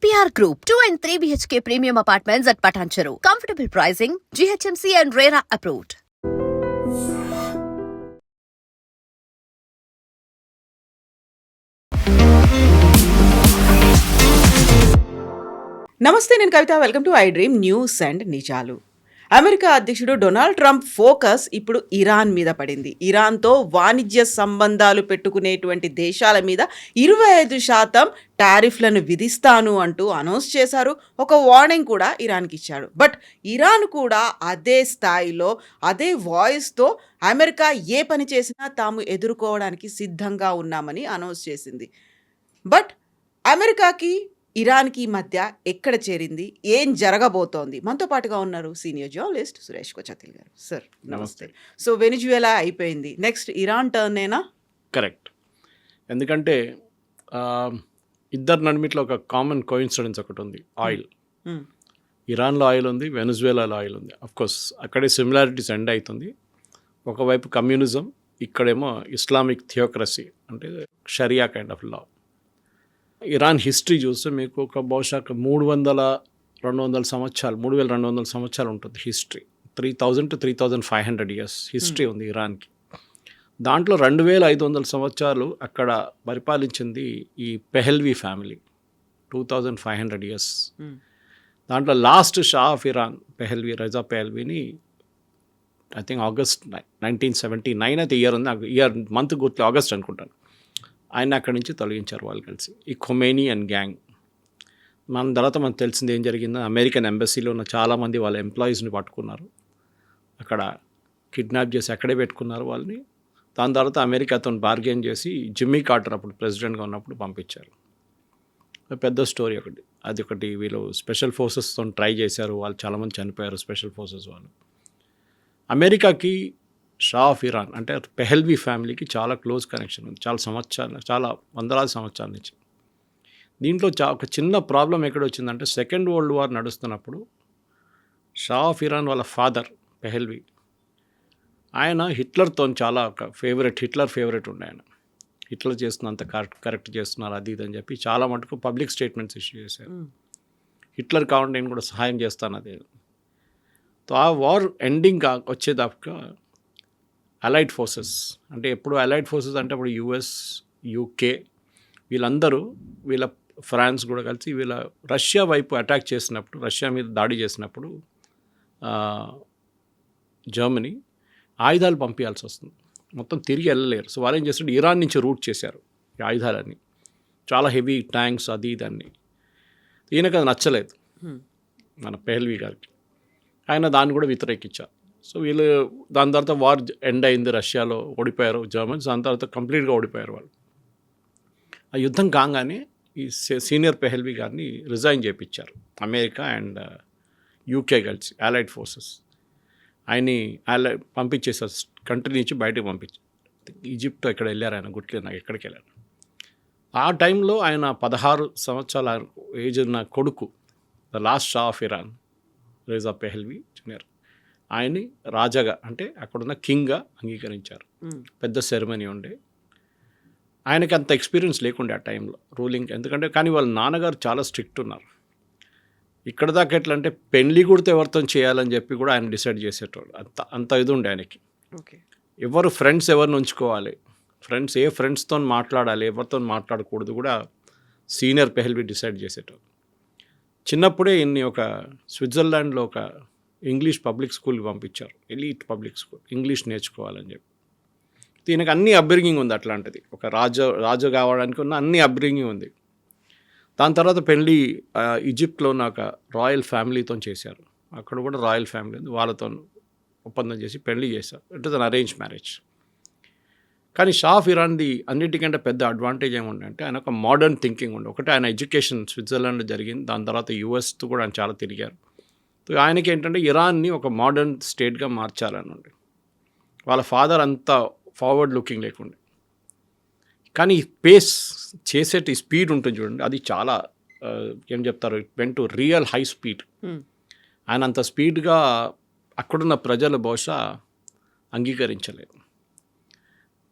EPR Group, 2 and 3 BHK premium apartments at Patancheru. Comfortable pricing, GHMC and RERA approved. నమస్తే, నేను Kavitha. Welcome to I dream news and నిజాలు. America అధ్యక్షుడు Donald Trump focus ఇప్పుడు Iran మీద పడింది. ఇరాన్తో వాణిజ్య సంబంధాలు పెట్టుకునేటువంటి దేశాల మీద 25% టారిఫ్లను విధిస్తాను అంటూ అనౌన్స్ చేశారు. ఒక వార్నింగ్ కూడా ఇరాన్కి ఇచ్చాడు. బట్ ఇరాన్ కూడా అదే స్థాయిలో, అదే వాయిస్తో అమెరికా ఏ పని చేసినా తాము ఎదుర్కోవడానికి సిద్ధంగా ఉన్నామని అనౌన్స్ చేసింది. బట్ అమెరికాకి ఇరాన్కి మధ్య ఎక్కడ చేరింది, ఏం జరగబోతోంది? మనతో పాటుగా ఉన్నారు సీనియర్ జర్నలిస్ట్ సురేష్ కొచతిల్ గారు. సార్ నమస్తే. సో వెనిజువేలా అయిపోయింది, నెక్స్ట్ ఇరాన్ టర్నేనా? కరెక్ట్. ఎందుకంటే ఇద్దరు నడిమిట్లో ఒక కామన్ కోయిన్సిడెన్స్ ఒకటి ఉంది, ఆయిల్. ఇరాన్లో ఆయిల్ ఉంది, వెనిజువేలాలో ఆయిల్ ఉంది. అఫ్కోర్స్ అక్కడే సిమిలారిటీస్ ఎండ్ అవుతుంది. ఒకవైపు కమ్యూనిజం, ఇక్కడేమో ఇస్లామిక్ థియోక్రసీ, అంటే sharia kind of law. Iran history చూస్తే మీకు ఒక బహుశా 300-200 సంవత్సరాలు, 3200 సంవత్సరాలు ఉంటుంది హిస్టరీ. 3000 to 3500 ఇయర్స్ హిస్టరీ ఉంది ఇరాన్కి. దాంట్లో 2500 సంవత్సరాలు అక్కడ పరిపాలించింది ఈ పెహెల్వీ ఫ్యామిలీ, 2500 ఇయర్స్. దాంట్లో last shah of Iran Pahlavi, Reza పెహెల్వీని ఐ థింక్ ఆగస్ట్ 1979 అయితే ఇయర్ ఉంది, ఇయర్ మంత్ గుర్తు ఆగస్ట్ అనుకుంటాను. ఆయన అక్కడి నుంచి తొలగించారు వాళ్ళు కలిసి, ఈ ఖొమేనీ అండ్ గ్యాంగ్. మన తర్వాత మనకు తెలిసింది ఏం జరిగిందో, అమెరికన్ ఎంబసీలో ఉన్న చాలామంది వాళ్ళ ఎంప్లాయీస్ని పట్టుకున్నారు, అక్కడ కిడ్నాప్ చేసి అక్కడే పెట్టుకున్నారు వాళ్ళని. దాని తర్వాత అమెరికాతో బార్గెన్ చేసి జిమ్మీ కార్టర్ అప్పుడు ప్రెసిడెంట్గా ఉన్నప్పుడు పంపించారు. పెద్ద స్టోరీ ఒకటి అది. ఒకటి వీళ్ళు స్పెషల్ ఫోర్సెస్తో ట్రై చేశారు, వాళ్ళు చాలామంది చనిపోయారు స్పెషల్ ఫోర్సెస్ వాళ్ళు. అమెరికాకి షా ఆఫ్ ఇరాన్ అంటే పెహెల్వీ ఫ్యామిలీకి చాలా క్లోజ్ కనెక్షన్ ఉంది, చాలా సంవత్సరాలు, చాలా వందలాది సంవత్సరాల నుంచి. దీంట్లో ఒక చిన్న ప్రాబ్లం ఎక్కడ వచ్చిందంటే, సెకండ్ వరల్డ్ వార్ నడుస్తున్నప్పుడు షా ఆఫ్ ఇరాన్ వాళ్ళ ఫాదర్ పెహెల్వీ, ఆయన హిట్లర్తో చాలా ఒక హిట్లర్ ఫేవరెట్ ఉండే. ఆయన హిట్లర్ చేస్తున్నంత కరెక్ట్ చేస్తున్నారు అది ఇది అని చెప్పి చాలా మటుకు పబ్లిక్ స్టేట్మెంట్స్ ఇష్యూ చేశారు. హిట్లర్ కావాలి, నేను కూడా సహాయం చేస్తాను అదే. సో ఆ వార్ ఎండింగ్ వచ్చేదాకా అలైడ్ ఫోర్సెస్, అంటే ఎప్పుడు అలైడ్ ఫోర్సెస్ అంటే అప్పుడు యుఎస్, యూకే, వీళ్ళందరూ, వీళ్ళ ఫ్రాన్స్ కూడా కలిసి వీళ్ళ రష్యా వైపు అటాక్ చేసినప్పుడు, రష్యా మీద దాడి చేసినప్పుడు జర్మనీ ఆయుధాలు పంపించాల్సి వస్తుంది, మొత్తం తిరిగి వెళ్ళలేరు. సో వాళ్ళు ఏం చేస్తుంటే ఇరాన్ నుంచి రూట్ చేశారు ఈ ఆయుధాలన్నీ, చాలా హెవీ ట్యాంక్స్ అది ఇదన్నీ. ఈయనకు అది నచ్చలేదు మన పెహెల్వీ గారికి, ఆయన దాన్ని కూడా వ్యతిరేకించారు. సో వీళ్ళు దాని తర్వాత వార్ ఎండ్ అయింది, రష్యాలో ఓడిపోయారు జర్మన్స్. దాని తర్వాత కంప్లీట్గా ఓడిపోయారు వాళ్ళు. ఆ యుద్ధం కాగానే ఈ సీనియర్ పెహెల్వీ గారిని రిజైన్ చేయించారు అమెరికా అండ్ యూకే కలిసి, అలైడ్ ఫోర్సెస్. ఆయన్ని పంపించేసారు, కంట్రీ నుంచి బయటకు పంపించారు. ఈజిప్ట్ ఎక్కడ వెళ్ళారు ఆయన, గుర్తులేదు నాకు ఎక్కడికి వెళ్ళారు. ఆ టైంలో ఆయన 16 సంవత్సరాల ఏజ్ ఉన్న కొడుకు, the last shah of Iran Reza Pahlavi junior, ఆయన్ని రాజాగా అంటే అక్కడున్న కింగ్గా అంగీకరించారు. పెద్ద సెరమనీ ఉండే. ఆయనకి అంత ఎక్స్పీరియన్స్ లేకుండే ఆ టైంలో రూలింగ్, ఎందుకంటే కానీ వాళ్ళ నాన్నగారు చాలా స్ట్రిక్ట్ ఉన్నారు. ఇక్కడ దాకా ఎట్లా అంటే పెళ్లి కూడా ఎవరితో చేయాలని చెప్పి కూడా ఆయన డిసైడ్ చేసేటోడు, అంత ఇది ఉండే ఆయనకి. ఎవరు ఫ్రెండ్స్ ఎవరిని ఉంచుకోవాలి, ఏ ఫ్రెండ్స్తో మాట్లాడాలి, ఎవరితో మాట్లాడకూడదు కూడా సీనియర్ పెహెల్వీ డిసైడ్ చేసేటోడు. చిన్నప్పుడే ఇన్ని ఒక స్విట్జర్లాండ్లో ఒక ఇంగ్లీష్ పబ్లిక్ స్కూల్కి పంపించారు, ఎలీట్ పబ్లిక్ స్కూల్, ఇంగ్లీష్ నేర్చుకోవాలని చెప్పి. దీనికి అన్ని అప్బ్రింగింగ్ ఉంది అట్లాంటిది, ఒక రాజు కావడానికి ఉన్న అన్ని అప్బ్రింగింగ్ ఉంది. దాని తర్వాత పెళ్ళి ఈజిప్ట్లో ఉన్న ఒక రాయల్ ఫ్యామిలీతో చేశారు, అక్కడ కూడా రాయల్ ఫ్యామిలీ ఉంది, వాళ్ళతో ఒప్పందం చేసి పెళ్ళి చేశారు. It is an arrange marriage. కానీ షా ఆఫ్ ఇరాన్ది అన్నిటికంటే పెద్ద అడ్వాంటేజ్ ఏముందంటే ఆయన ఒక మోడర్న్ థింకింగ్ ఉండే. ఒకటి ఆయన ఎడ్యుకేషన్ స్విట్జర్లాండ్లో జరిగింది, దాని తర్వాత యుఎస్తో కూడా ఆయన చాలా తిరిగారు. ఆయనకి ఏంటంటే ఇరాన్ని ఒక మోడర్న్ స్టేట్గా మార్చాలని ఉండే. వాళ్ళ ఫాదర్ అంతా ఫార్వర్డ్ లుకింగ్ లేకుండే, కానీ పేస్ చేసేటి స్పీడ్ ఉంటుంది చూడండి, అది చాలా ఏం చెప్తారు, it went to real high speed. ఆయన అంత స్పీడ్గా అక్కడున్న ప్రజలు బహుశా అంగీకరించలేదు.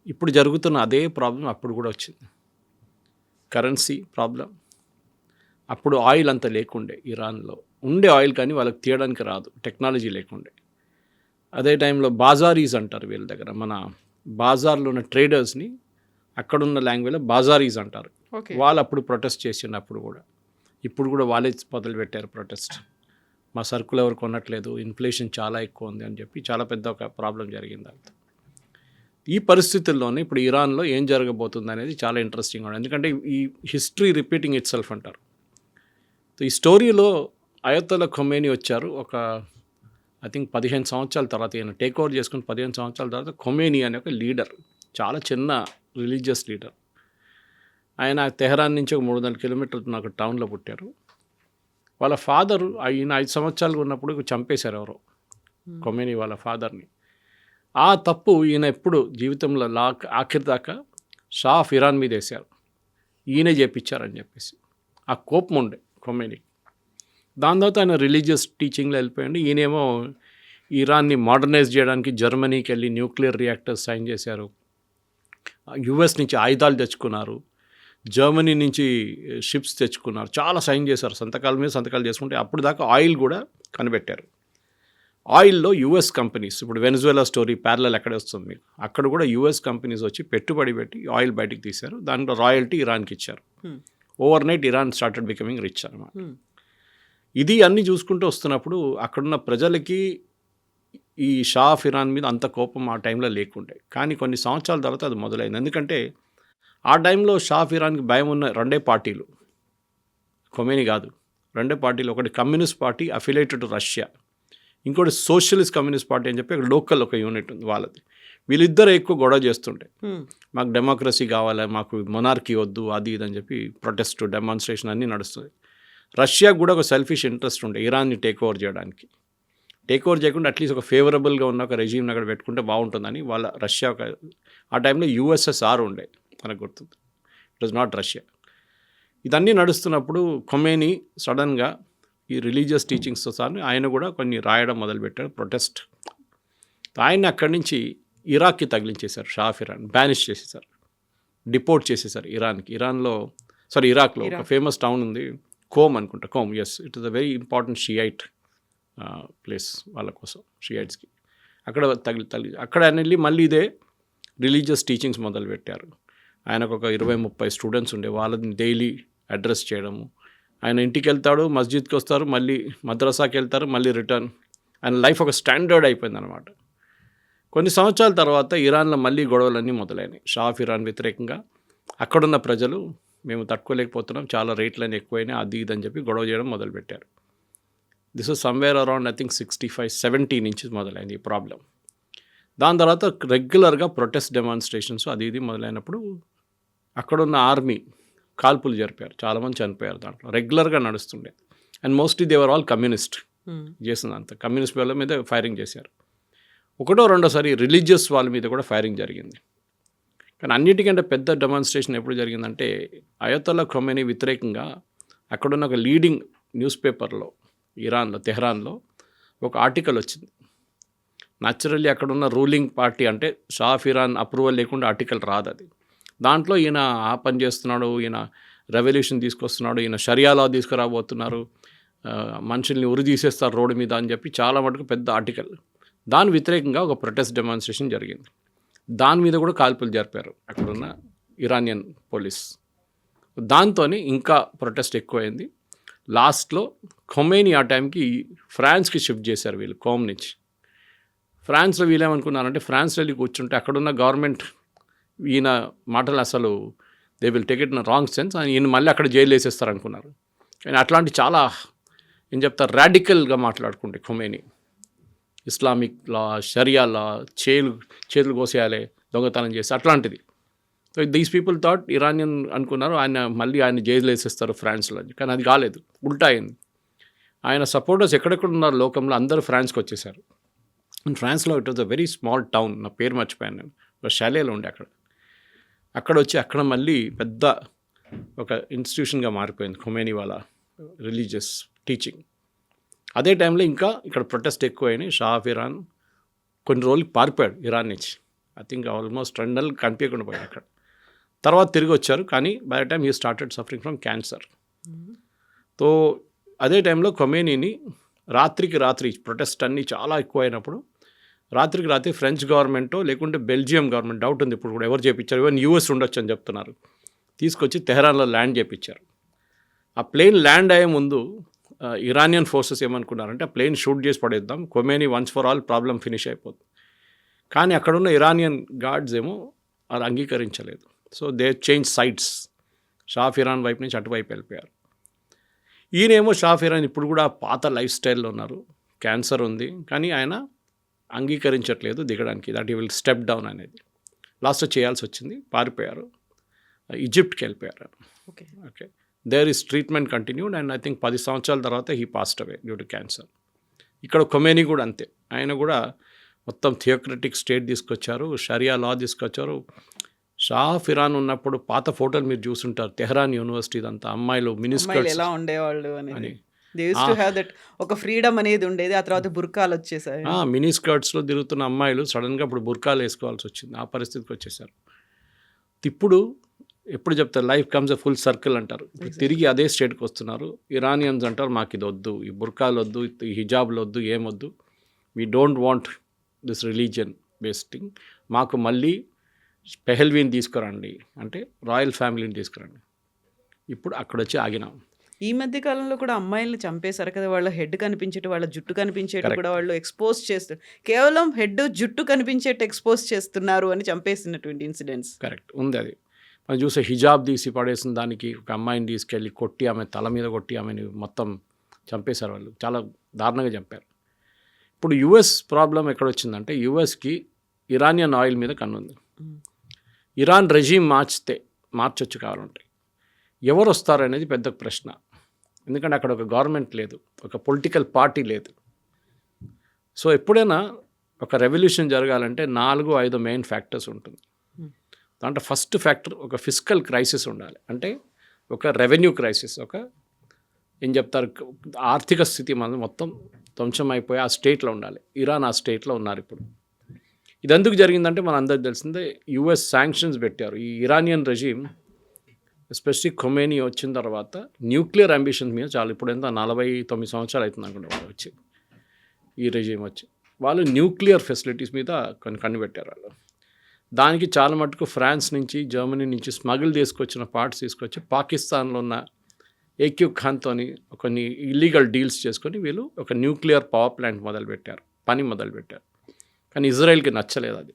ఇప్పుడు జరుగుతున్న అదే ప్రాబ్లం అప్పుడు కూడా వచ్చింది, కరెన్సీ ప్రాబ్లం. అప్పుడు ఆయిల్ అంత లేకుండే ఇరాన్లో. ఉండే ఆయిల్ కానీ వాళ్ళకి తీయడానికి రాదు, టెక్నాలజీ లేకుండే. అదే టైంలో బాజారీస్ అంటారు వీళ్ళ దగ్గర. మన బాజార్లో ఉన్న ట్రేడర్స్ని అక్కడున్న లాంగ్వేజ్లో బాజారీస్ అంటారు. ఓకే. వాళ్ళు అప్పుడు ప్రొటెస్ట్ చేసినప్పుడు కూడా, ఇప్పుడు కూడా వాళ్ళే మొదలుపెట్టారు ప్రొటెస్ట్. మా సరుకులు ఎవరు కొనట్లేదు, ఇన్ఫ్లేషన్ చాలా ఎక్కువ ఉంది అని చెప్పి చాలా పెద్ద ఒక ప్రాబ్లం జరిగింది అంత. ఈ పరిస్థితుల్లోనే ఇప్పుడు ఇరాన్లో ఏం జరగబోతుంది అనేది చాలా ఇంట్రెస్టింగ్ ఉంది. ఎందుకంటే ఈ హిస్టరీ రిపీటింగ్ ఇట్ సెల్ఫ్ అంటారు. ఈ స్టోరీలో అయతొల్లా ఖొమేనీ వచ్చారు ఒక ఐ థింక్ 15 సంవత్సరాల తర్వాత, ఈయన టేక్ ఓవర్ చేసుకుని 15 సంవత్సరాల తర్వాత ఖొమేనీ అనే ఒక లీడర్, చాలా చిన్న రిలీజియస్ లీడర్. ఆయన తెహరాన్ నుంచి ఒక 300 కిలోమీటర్లు నాకు టౌన్లో పుట్టారు. వాళ్ళ ఫాదర్ ఈయన 5 సంవత్సరాలు ఉన్నప్పుడు చంపేశారు ఎవరో, ఖొమేనీ వాళ్ళ ఫాదర్ని. ఆ తప్పు ఈయన ఎప్పుడు జీవితంలో ఆఖరి దాకా షా ఆఫ్ ఇరాన్ మీద వేశారు, ఈయనే చేపించారని చెప్పేసి. ఆ కోపం ఉండే ఖొమేనీ. దాని తర్వాత ఆయన రిలీజియస్ టీచింగ్లో వెళ్ళిపోయాడు. ఈయనేమో ఇరాన్ని మోడర్నైజ్ చేయడానికి జర్మనీకి వెళ్ళి న్యూక్లియర్ రియాక్టర్స్ సైన్ చేశారు, యుఎస్ నుంచి ఆయుధాలు తెచ్చుకున్నారు, జర్మనీ నుంచి షిప్స్ తెచ్చుకున్నారు, చాలా సైన్ చేశారు, సంతకాల మీద సంతకాలు చేసుకుంటే. అప్పుడు దాకా ఆయిల్ కూడా కనిపెట్టారు. ఆయిల్లో యుఎస్ కంపెనీస్, ఇప్పుడు వెనిజువేలా స్టోరీ ప్యారలల్ ఎక్కడ వస్తుంది మీకు, అక్కడ కూడా యుఎస్ కంపెనీస్ వచ్చి పెట్టుబడి పెట్టి ఆయిల్ బయటికి తీశారు. దాంట్లో రాయల్టీ ఇరాన్కి ఇచ్చారు. Over night Iran started becoming rich అనమాట. ఇది అన్నీ చూసుకుంటూ వస్తున్నప్పుడు అక్కడున్న ప్రజలకి ఈ షా ఆఫ్ ఇరాన్ మీద అంత కోపం ఆ టైంలో లేకుండే. కానీ కొన్ని సంవత్సరాల తర్వాత అది మొదలైంది. ఎందుకంటే ఆ టైంలో షా ఆఫ్ ఇరాన్కి భయం ఉన్న రెండే పార్టీలు, ఖొమేనీ కాదు, రెండే పార్టీలు. ఒకటి communist party affiliated to Russia, ఇంకోటి సోషలిస్ట్ కమ్యూనిస్ట్ పార్టీ అని చెప్పి అక్కడ లోకల్ ఒక యూనిట్ ఉంది వాళ్ళది. వీళ్ళిద్దరు ఎక్కువ గొడవ చేస్తుంటే, మాకు డెమోక్రసీ కావాలి, మాకు మొనార్కీ వద్దు, అది ఇది అని చెప్పి ప్రొటెస్ట్ డెమాన్స్ట్రేషన్ అన్నీ నడుస్తుంది. రష్యాకు కూడా ఒక సెల్ఫిష్ ఇంట్రెస్ట్ ఉండే ఇరాన్ని టేక్ ఓవర్ చేయడానికి. టేక్ ఓవర్ చేయకుండా అట్లీస్ట్ ఒక ఫేవరబుల్గా ఉన్న ఒక రెజీమ్ని అక్కడ పెట్టుకుంటే బాగుంటుందని వాళ్ళ రష్యా ఒక, ఆ టైంలో యుఎస్ఎస్ఆర్ ఉండే మనకు గుర్తుంది, ఇట్ వాజ్ నాట్ రష్యా. ఇదన్నీ నడుస్తున్నప్పుడు ఖొమేనీ సడన్గా ఈ రిలీజియస్ టీచింగ్స్తో సార్ ఆయన కూడా కొన్ని రాయడం మొదలుపెట్టాడు, ప్రొటెస్ట్. ఆయన అక్కడి నుంచి ఇరాక్కి తగిలించేశారు, షా ఆఫ్ ఇరాన్ బ్యానిష్ చేసేసారు, డిపోర్ట్ చేసేసారు ఇరాన్కి. ఇరాక్లో ఒక ఫేమస్ టౌన్ ఉంది, కోమ్ అనుకుంటా, Qom, yes, it is a very important Shiite place వాళ్ళ కోసం, షియైట్స్కి. అక్కడ అక్కడ ఆయన వెళ్ళి మళ్ళీ ఇదే రిలీజియస్ టీచింగ్స్ మొదలుపెట్టారు. ఆయనకు ఒక 20-30 స్టూడెంట్స్ ఉండే, వాళ్ళని డైలీ అడ్రస్ చేయడము. ఆయన ఇంటికి వెళ్తాడు, మస్జిద్కి వస్తారు, మళ్ళీ మద్రసాకి వెళ్తారు, మళ్ళీ రిటర్న్. ఆయన లైఫ్ ఒక స్టాండర్డ్ అయిపోయింది అనమాట. కొన్ని సంవత్సరాల తర్వాత ఇరాన్లో మళ్ళీ గొడవలన్నీ మొదలైనాయి షా ఆఫ్ ఇరాన్ వ్యతిరేకంగా. అక్కడున్న ప్రజలు మేము తట్టుకోలేకపోతున్నాం, చాలా రేట్లన్నీ ఎక్కువైనాయి, అది ఇది అని చెప్పి గొడవ చేయడం మొదలుపెట్టారు. This is somewhere around I think 65-70 నుంచి మొదలైంది ఈ ప్రాబ్లం. దాని తర్వాత రెగ్యులర్గా ప్రొటెస్ట్ డెమాన్స్ట్రేషన్స్ అది ఇది మొదలైనప్పుడు అక్కడున్న ఆర్మీ కాల్పులు జరిపారు, చాలామంది చనిపోయారు. దాంట్లో రెగ్యులర్గా నడుస్తుండే. And mostly they were all communist చేసిందంత, కమ్యూనిస్ట్ వాళ్ళ మీద ఫైరింగ్ చేశారు. ఒకటో రెండోసారి రిలీజియస్ వాళ్ళ మీద కూడా ఫైరింగ్ జరిగింది. కానీ అన్నిటికంటే పెద్ద డెమాన్స్ట్రేషన్ ఎప్పుడు జరిగిందంటే అయతొల్లా ఖొమేనీ వ్యతిరేకంగా అక్కడున్న ఒక లీడింగ్ న్యూస్ పేపర్లో ఇరాన్లో, తెహరాన్లో ఒక ఆర్టికల్ వచ్చింది. న్యాచురల్లీ అక్కడున్న రూలింగ్ పార్టీ అంటే షా ఆఫ్ ఇరాన్ అప్రూవల్ లేకుండా ఆర్టికల్ రాదు అది. దాంట్లో ఈయన ఆ పని చేస్తున్నాడు, ఈయన రెవల్యూషన్ తీసుకొస్తున్నాడు, ఈయన షరియా లా తీసుకురాబోతున్నారు, మనుషుల్ని ఉరి తీసేస్తారు రోడ్డు మీద అని చెప్పి చాలా మటుకు పెద్ద ఆర్టికల్. దాని వ్యతిరేకంగా ఒక ప్రొటెస్ట్ డెమాన్స్ట్రేషన్ జరిగింది. దాని మీద కూడా కాల్పులు జరిపారు అక్కడున్న ఇరానియన్ పోలీస్. దాంతో ఇంకా ప్రొటెస్ట్ ఎక్కువైంది. లాస్ట్లో ఖొమేనీ ఆ టైంకి ఫ్రాన్స్కి షిఫ్ట్ చేశారు వీళ్ళు, కోమ్ నుంచి. ఫ్రాన్స్లో వీళ్ళేమనుకున్నారంటే ఫ్రాన్స్లో వెళ్ళి కూర్చుంటే అక్కడున్న గవర్నమెంట్ ఈయన మాటలు అసలు they will take it in wrong sense, ఈయన మళ్ళీ అక్కడ జైలు వేసేస్తారు అనుకున్నారు. కానీ అట్లాంటి చాలా ఏం చెప్తారు రాడికల్గా మాట్లాడుకుంటే ఖొమేనీ, ఇస్లామిక్ లా, షరియా లా, చేతులు కోసేయాలి, దొంగతనం చేసి అట్లాంటిది. So these people thought Iranian అనుకున్నారు ఆయన జైలు వేసేస్తారు ఫ్రాన్స్లో. కానీ అది కాలేదు, ఉల్టా అయింది. ఆయన సపోర్టర్స్ ఎక్కడెక్కడ ఉన్నారు లోకంలో అందరూ ఫ్రాన్స్కి వచ్చేసారు. అండ్ ఫ్రాన్స్లో it was a very small town, నా పేరు మర్చిపోయాను నేను, ఒక షాలేలో ఉండే అక్కడ వచ్చి అక్కడ మళ్ళీ పెద్ద ఒక ఇన్స్టిట్యూషన్గా మారిపోయింది ఖొమేనీ వాళ్ళ రిలీజియస్ టీచింగ్. అదే టైంలో ఇంకా ఇక్కడ ప్రొటెస్ట్ ఎక్కువైనాయి. షా ఆఫ్ ఇరాన్ కొన్ని రోజులు పారిపోయాడు ఇరాన్ నుంచి. ఐ థింక్ ఆల్మోస్ట్ 2 నెలలు కనిపించకుండా పోయాడు అక్కడ. తర్వాత తిరిగి వచ్చారు, కానీ by the time he started suffering from cancer. తో అదే టైంలో ఖొమేనీని రాత్రికి రాత్రి ప్రొటెస్ట్ అన్నీ చాలా ఎక్కువైనప్పుడు రాత్రికి రాత్రి ఫ్రెంచ్ గవర్నమెంటో లేకుంటే బెల్జియం గవర్నమెంట్, డౌట్ ఉంది ఇప్పుడు కూడా ఎవరు చేయించారు, ఈవెన్ యూఎస్ ఉండొచ్చు అని చెప్తున్నారు, తీసుకొచ్చి తెహరాన్లో ల్యాండ్ చేయించారు. ఆ ప్లేన్ ల్యాండ్ అయ్యే ముందు ఇరానియన్ ఫోర్సెస్ ఏమనుకున్నారంటే ఆ ప్లేన్ షూట్ చేసి పడేద్దాం, Khomeini once for all problem finish అయిపోతుంది. కానీ అక్కడున్న ఇరానియన్ గార్డ్స్ ఏమో అది అంగీకరించలేదు. So they change sides, shah of Iran వైపు నుంచి అటువైపు వెళ్ళిపోయారు. ఈయనేమో షా ఆఫ్ ఇరాన్ ఇప్పుడు కూడా పాత లైఫ్ స్టైల్లో ఉన్నారు, క్యాన్సర్ ఉంది, కానీ ఆయన అంగీకరించట్లేదు దిగడానికి, that he will step down అనేది. లాస్ట్ చేయాల్సి వచ్చింది, పారిపోయారు, ఈజిప్ట్కి వెళ్ళిపోయారు. Okay okay, there is treatment continued and I think 10 సంవత్సరాల తర్వాత he passed away due to cancer. ఇక్కడ ఖొమేనీ కూడా అంతే, ఆయన కూడా మొత్తం థియోక్రటిక్ స్టేట్ తీసుకొచ్చారు, షరియా లా తీసుకొచ్చారు. షా ఆఫ్ ఇరాన్ ఉన్నప్పుడు పాత ఫోటోలు మీరు చూసుంటారు, తెహరాన్ యూనివర్సిటీ ఇదంతా అమ్మాయిలు మినిస్కర్ట్స్ ఎలా ఉండేవాళ్ళు అని, they use to have that ఒక ఫ్రీడమ్ అనేది ఉండేది. ఆ తర్వాత బుర్కాలు వచ్చేసాయి, మినీ స్కర్ట్స్లో తిరుగుతున్న అమ్మాయిలు సడన్గా ఇప్పుడు బుర్కాలు వేసుకోవాల్సి వచ్చింది, ఆ పరిస్థితికి వచ్చేసారు. ఇప్పుడు ఎప్పుడు చెప్తారు life comes a full circle అంటారు, ఇప్పుడు తిరిగి అదే స్టేట్కి వస్తున్నారు. ఇరానియన్స్ అంటారు మాకు ఇది వద్దు, ఈ బుర్కాలు వద్దు, ఈ హిజాబ్లు వద్దు, ఏమొద్దు, we don't want this religion based thing, మాకు మళ్ళీ పెహల్వీని తీసుకురండి అంటే రాయల్ ఫ్యామిలీని తీసుకురండి. ఇప్పుడు అక్కడ వచ్చి ఆగినాం. ఈ మధ్య కాలంలో కూడా అమ్మాయిల్ని చంపేశారు కదా, వాళ్ళ హెడ్ కనిపించేటి, వాళ్ళ జుట్టు కనిపించేటి కూడా వాళ్ళు ఎక్స్పోజ్ చేస్తారు, కేవలం హెడ్ జుట్టు కనిపించేట్టు ఎక్స్పోజ్ చేస్తున్నారు అని చంపేసినటువంటి ఇన్సిడెంట్స్. కరెక్ట్ ఉంది అది. మనం చూసే హిజాబ్ తీసి పడేసిన దానికి ఒక అమ్మాయిని తీసుకెళ్ళి కొట్టి ఆమె తల మీద కొట్టి ఆమెని మొత్తం చంపేశారు, వాళ్ళు చాలా దారుణంగా చంపారు. ఇప్పుడు యుఎస్ ప్రాబ్లం ఎక్కడొచ్చిందంటే యుఎస్కి ఇరానియన్ ఆయిల్ మీద కన్నుంది. ఇరాన్ రెజీమ్ మార్చొచ్చు కావాలంటే ఎవరు వస్తారనేది పెద్ద ప్రశ్న, ఎందుకంటే అక్కడ ఒక గవర్నమెంట్ లేదు, ఒక పొలిటికల్ పార్టీ లేదు. సో ఎప్పుడైనా ఒక రెవల్యూషన్ జరగాలంటే 4-5 మెయిన్ ఫ్యాక్టర్స్ ఉంటుంది. దాంట్లో ఫస్ట్ ఫ్యాక్టర్ ఒక ఫిస్కల్ క్రైసిస్ ఉండాలి, అంటే ఒక రెవెన్యూ క్రైసిస్, ఒక ఏం చెప్తారు ఆర్థిక స్థితి మనం మొత్తం ధ్వంసం అయిపోయి ఆ స్టేట్లో ఉండాలి. ఇరాన్ ఆ స్టేట్లో ఉన్నారు ఇప్పుడు. ఇది ఎందుకు జరిగిందంటే మన అందరికి తెలిసిందే, యుఎస్ శాంక్షన్స్ పెట్టారు. ఈ ఇరానియన్ రెజీమ్ ఎస్పెషల్లీ ఖొమేనీ వచ్చిన తర్వాత న్యూక్లియర్ అంబిషన్స్ మీద చాలా, ఇప్పుడు ఎంత 49 సంవత్సరాలు అవుతుంది అనుకుంటే వాళ్ళు వచ్చి, ఈ రెజీమ్ వచ్చి వాళ్ళు న్యూక్లియర్ ఫెసిలిటీస్ మీద కొన్ని కనిపెట్టారు వాళ్ళు. దానికి చాలా మటుకు ఫ్రాన్స్ నుంచి జర్మనీ నుంచి స్మగుల్ తీసుకొచ్చిన పార్ట్స్ తీసుకొచ్చి పాకిస్తాన్లో ఉన్న ఏక్యూ ఖాన్తో కొన్ని ఇల్లీగల్ డీల్స్ చేసుకొని వీళ్ళు ఒక న్యూక్లియర్ పవర్ ప్లాంట్ మొదలుపెట్టారు. కానీ ఇజ్రాయెల్కి నచ్చలేదు అది.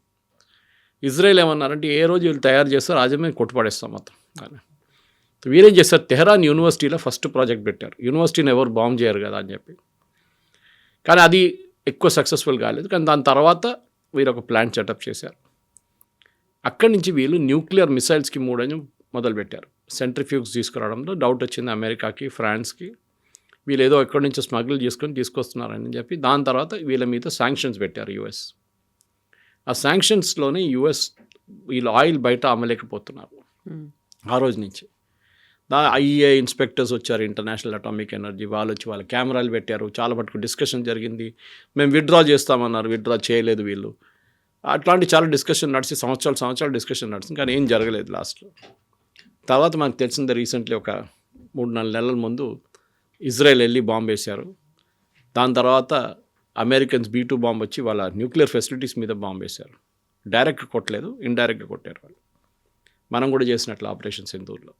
ఇజ్రాయెల్ ఏమన్నారంటే ఏ రోజు వీళ్ళు తయారు చేస్తారు రాజ్యం మీద కొట్టుపడేస్తాం మొత్తం అని. వీరేం చేస్తారు, తెహరాన్ యూనివర్సిటీలో ఫస్ట్ ప్రాజెక్ట్ పెట్టారు, యూనివర్సిటీని ఎవరు బాంబ్ చేయరు కదా అని చెప్పి. కానీ అది ఎక్కువ సక్సెస్ఫుల్ కాలేదు. కానీ దాని తర్వాత వీరు ఒక ప్లాంట్ సెటప్ చేశారు. అక్కడి నుంచి వీళ్ళు న్యూక్లియర్ మిసైల్స్కి మొదలుపెట్టారు. సెంట్రిఫ్యూగ్స్ తీసుకురావడంలో డౌట్ వచ్చింది అమెరికాకి, ఫ్రాన్స్కి, వీళ్ళు ఏదో ఎక్కడి నుంచో స్మగుల్ తీసుకొస్తున్నారని చెప్పి దాని తర్వాత వీళ్ళ మీద శాంక్షన్స్ పెట్టారు యుఎస్. ఆ శాంక్షన్స్లోనే యుఎస్ వీళ్ళు ఆయిల్ బయట అమ్మలేకపోతున్నారు ఆ రోజు నుంచి. ఐఏ ఇన్స్పెక్టర్స్ వచ్చారు, ఇంటర్నేషనల్ అటామిక్ ఎనర్జీ వాళ్ళు వచ్చి వాళ్ళ కెమెరాలు పెట్టారు, చాలా మటుకు డిస్కషన్ జరిగింది. మేము విత్డ్రా చేస్తామన్నారు, విత్డ్రా చేయలేదు వీళ్ళు. అట్లాంటి చాలా డిస్కషన్ నడిచి సంవత్సరాలు డిస్కషన్ నడిచింది, కానీ ఏం జరగలేదు లాస్ట్లో. తర్వాత మనకు తెలిసిందే రీసెంట్లీ ఒక 3-4 నెలల ముందు ఇజ్రాయెల్ వెళ్ళి బాంబు వేశారు. దాని తర్వాత అమెరికన్స్ B2 బాంబు వచ్చి వాళ్ళ న్యూక్లియర్ ఫెసిలిటీస్ మీద బాంబు వేశారు. డైరెక్ట్ కొట్టలేదు, ఇండైరెక్ట్గా కొట్టారు వాళ్ళు. మనం కూడా చేసినట్లు ఆపరేషన్ సింధూర్లో.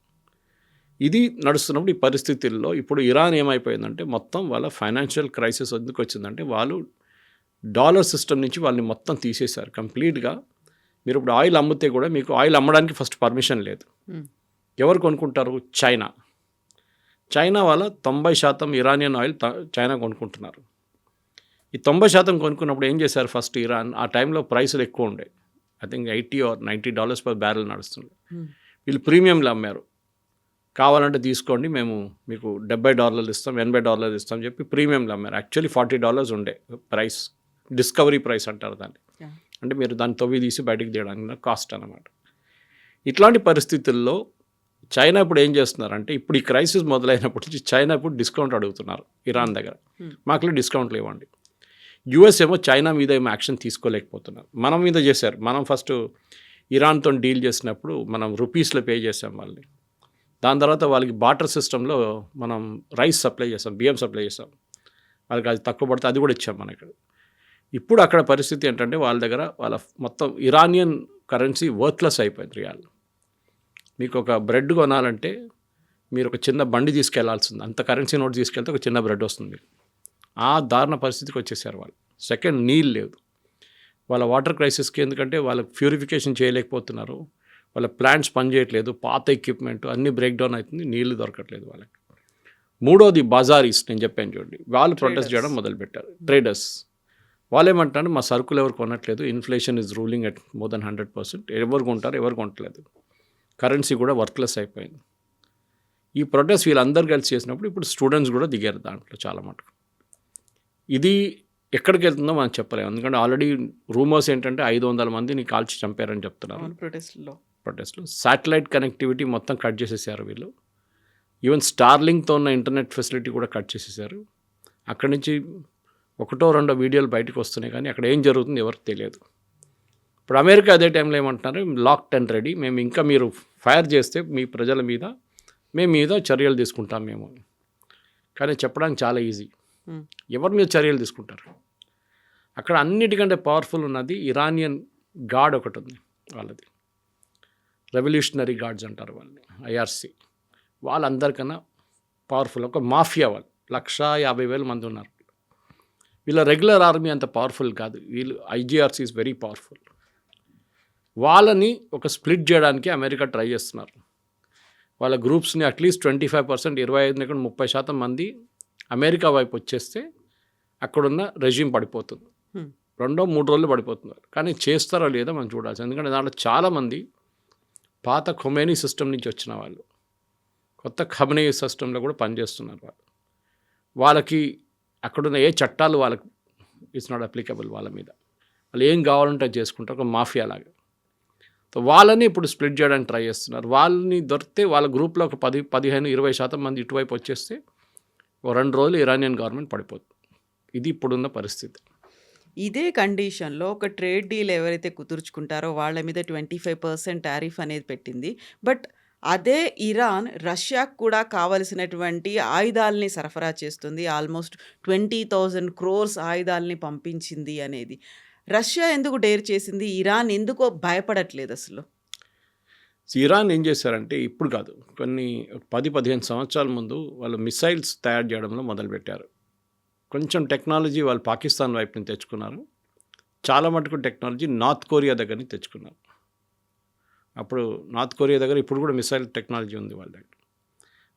ఇది నడుస్తున్నప్పుడు ఈ పరిస్థితుల్లో ఇప్పుడు ఇరాన్ ఏమైపోయిందంటే మొత్తం వాళ్ళ ఫైనాన్షియల్ క్రైసిస్ ఎందుకు వచ్చిందంటే వాళ్ళు డాలర్ సిస్టమ్ నుంచి వాళ్ళని మొత్తం తీసేశారు కంప్లీట్గా. మీరు ఇప్పుడు ఆయిల్ అమ్మితే కూడా మీకు ఆయిల్ అమ్మడానికి ఫస్ట్ పర్మిషన్ లేదు. ఎవరు కొనుక్కుంటారు? చైనా వాళ్ళ 90% ఇరానియన్ ఆయిల్ చైనా కొనుక్కుంటున్నారు. ఈ 90% కొనుక్కున్నప్పుడు ఏం చేశారు, ఫస్ట్ ఇరాన్ ఆ టైంలో ప్రైసులు ఎక్కువ ఉండే, I think $80 or $90 per barrel నడుస్తుంది. వీళ్ళు ప్రీమియంలు అమ్మారు, కావాలంటే తీసుకోండి మేము మీకు $70 ఇస్తాం, $80 ఇస్తాం చెప్పి ప్రీమియంలు అమ్మారు. యాక్చువల్లీ $40 ఉండే ప్రైస్, డిస్కవరీ ప్రైస్ అంటారు దాన్ని, అంటే మీరు దాన్ని తవ్వి తీసి బయటకు తీయడానికి కాస్ట్ అన్నమాట. ఇట్లాంటి పరిస్థితుల్లో చైనా ఇప్పుడు ఏం చేస్తున్నారంటే ఇప్పుడు ఈ క్రైసిస్ మొదలైనప్పటి నుంచి చైనా ఇప్పుడు డిస్కౌంట్ అడుగుతున్నారు ఇరాన్ దగ్గర, మాకు డిస్కౌంట్లు ఇవ్వండి. యుఎస్ ఏమో చైనా మీద ఏమో యాక్షన్ తీసుకోలేకపోతున్నారు, మనం మీద చేశారు. మనం ఫస్ట్ ఇరాన్తో డీల్ చేసినప్పుడు మనం రూపీస్లో పే చేసాం వాళ్ళని, దాని తర్వాత వాళ్ళకి బాటర్ సిస్టంలో మనం రైస్ సప్లై చేస్తాం, బియ్యం సప్లై చేస్తాం. వాళ్ళకి అది తక్కువ పడితే అది కూడా ఇచ్చాం మనకి. ఇప్పుడు అక్కడ పరిస్థితి ఏంటంటే వాళ్ళ దగ్గర వాళ్ళ మొత్తం ఇరానియన్ కరెన్సీ వర్త్లెస్ అయిపోయింది రియాల్. మీకు ఒక బ్రెడ్ కొనాలంటే మీరు ఒక చిన్న బండి తీసుకెళ్లాల్సింది, అంత కరెన్సీ నోట్ తీసుకెళ్తే ఒక చిన్న బ్రెడ్ వస్తుంది మీకు. ఆ దారుణ పరిస్థితికి వచ్చేసారు వాళ్ళు. సెకండ్, నీళ్ళు లేదు వాళ్ళ వాటర్ క్రైసిస్కి, ఎందుకంటే వాళ్ళకి ప్యూరిఫికేషన్ చేయలేకపోతున్నారు, వాళ్ళ ప్లాంట్స్ పనిచేయట్లేదు, పాత ఎక్విప్మెంట్ అన్నీ బ్రేక్ డౌన్ అవుతుంది, నీళ్లు దొరకట్లేదు వాళ్ళకి. మూడోది బజారీస్, నేను చెప్పాను చూడండి, వాళ్ళు ప్రొటెస్ట్ చేయడం మొదలుపెట్టారు. ట్రేడర్స్ వాళ్ళు ఏమంటారు, మా సరుకులు ఎవరు కొనట్లేదు, inflation is ruling at more than 100%, ఎవరు కొంటారు, ఎవరు కొనట్లేదు, కరెన్సీ కూడా వర్త్లెస్ అయిపోయింది. ఈ ప్రొటెస్ట్ వీళ్ళందరూ కలిసి చేసినప్పుడు ఇప్పుడు స్టూడెంట్స్ కూడా దిగారు దాంట్లో చాలా మటుకు. ఇది ఎక్కడికి వెళ్తుందో మనం చెప్పలేము, ఎందుకంటే ఆల్రెడీ రూమర్స్ ఏంటంటే 500 మందిని కాల్చి చంపారని చెప్తున్నారు ప్రొటెస్ట్లో. శాటిలైట్ కనెక్టివిటీ మొత్తం కట్ చేసేసారు వీళ్ళు. ఈవెన్ స్టార్లింగ్తో ఉన్న ఇంటర్నెట్ ఫెసిలిటీ కూడా కట్ చేసేసారు. అక్కడి నుంచి ఒకటో రెండో వీడియోలు బయటకు వస్తున్నాయి, కానీ అక్కడ ఏం జరుగుతుంది ఎవరికి తెలియదు. ఇప్పుడు అమెరికా అదే టైంలో ఏమంటున్నారు, లాక్డ్ అండ్ రెడీ, మేము ఇంకా మీరు ఫైర్ చేస్తే మీ ప్రజల మీద మేము మీద చర్యలు తీసుకుంటాం మేము. కానీ చెప్పడానికి చాలా ఈజీ, ఎవరి మీద చర్యలు తీసుకుంటారు. అక్కడ అన్నిటికంటే పవర్ఫుల్ ఉన్నది ఇరానియన్ గార్డ్ ఒకటి ఉంది వాళ్ళది, రెవల్యూషనరీ గార్డ్స్ అంటారు వాళ్ళని, ఐఆర్సి. వాళ్ళందరికన్నా పవర్ఫుల్ ఒక మాఫియా. వాళ్ళు 150,000 మంది ఉన్నారు. వీళ్ళ రెగ్యులర్ ఆర్మీ అంత పవర్ఫుల్ కాదు, వీళ్ళు ఐజీఆర్సీ ఈజ్ వెరీ పవర్ఫుల్. వాళ్ళని ఒక స్ప్లిట్ చేయడానికి అమెరికా ట్రై చేస్తున్నారు. వాళ్ళ గ్రూప్స్ని అట్లీస్ట్ 25%, 25-30% మంది అమెరికా వైపు వచ్చేస్తే అక్కడున్న రెజ్యూమ్ పడిపోతుంది. 2-3 రోజులు పడిపోతున్నారు. కానీ చేస్తారో లేదో మనం చూడాల్సి, ఎందుకంటే దాంట్లో చాలామంది పాత ఖొమేనీ సిస్టమ్ నుంచి వచ్చిన వాళ్ళు, కొత్త ఖమేనీ సిస్టంలో కూడా పనిచేస్తున్నారు వాళ్ళు. వాళ్ళకి అక్కడున్న ఏ చట్టాలు వాళ్ళకి ఇట్స్ నాట్ అప్లికబుల్ వాళ్ళ మీద. వాళ్ళు ఏం కావాలంటే చేసుకుంటారు, ఒక మాఫియా లాగా. సో వాళ్ళని ఇప్పుడు స్ప్లిట్ చేయడానికి ట్రై చేస్తున్నారు. వాళ్ళని దొరికితే వాళ్ళ గ్రూప్లో ఒక 10-15-20% మంది ఇటువైపు వచ్చేస్తే 2 రోజులు ఇరానియన్ గవర్నమెంట్ పడిపోతుంది. ఇది ఇప్పుడున్న పరిస్థితి. ఇదే కండిషన్లో ఒక ట్రేడ్ డీల్ ఎవరైతే కుదుర్చుకుంటారో వాళ్ళ మీద 25% టారిఫ్ అనేది పెట్టింది. బట్ అదే ఇరాన్ రష్యాకు కూడా కావలసినటువంటి ఆయుధాలని సరఫరా చేస్తుంది. ఆల్మోస్ట్ 20,000 crores ఆయుధాలని పంపించింది అనేది. రష్యా ఎందుకు డేర్ చేసింది, ఇరాన్ ఎందుకో భయపడట్లేదు అసలు? ఇరాన్ ఏం చేశారంటే, ఇప్పుడు కాదు, కొన్ని 10-15 సంవత్సరాల ముందు వాళ్ళు మిసైల్స్ తయారు చేయడంలో మొదలుపెట్టారు. కొంచెం టెక్నాలజీ వాళ్ళు పాకిస్తాన్ వైపు నుంచి తెచ్చుకున్నారు, చాలా మటుకు టెక్నాలజీ నార్త్ కొరియా దగ్గర నుంచి తెచ్చుకున్నారు. అప్పుడు నార్త్ కొరియా దగ్గర ఇప్పుడు కూడా మిసైల్ టెక్నాలజీ ఉంది వాళ్ళ దగ్గర.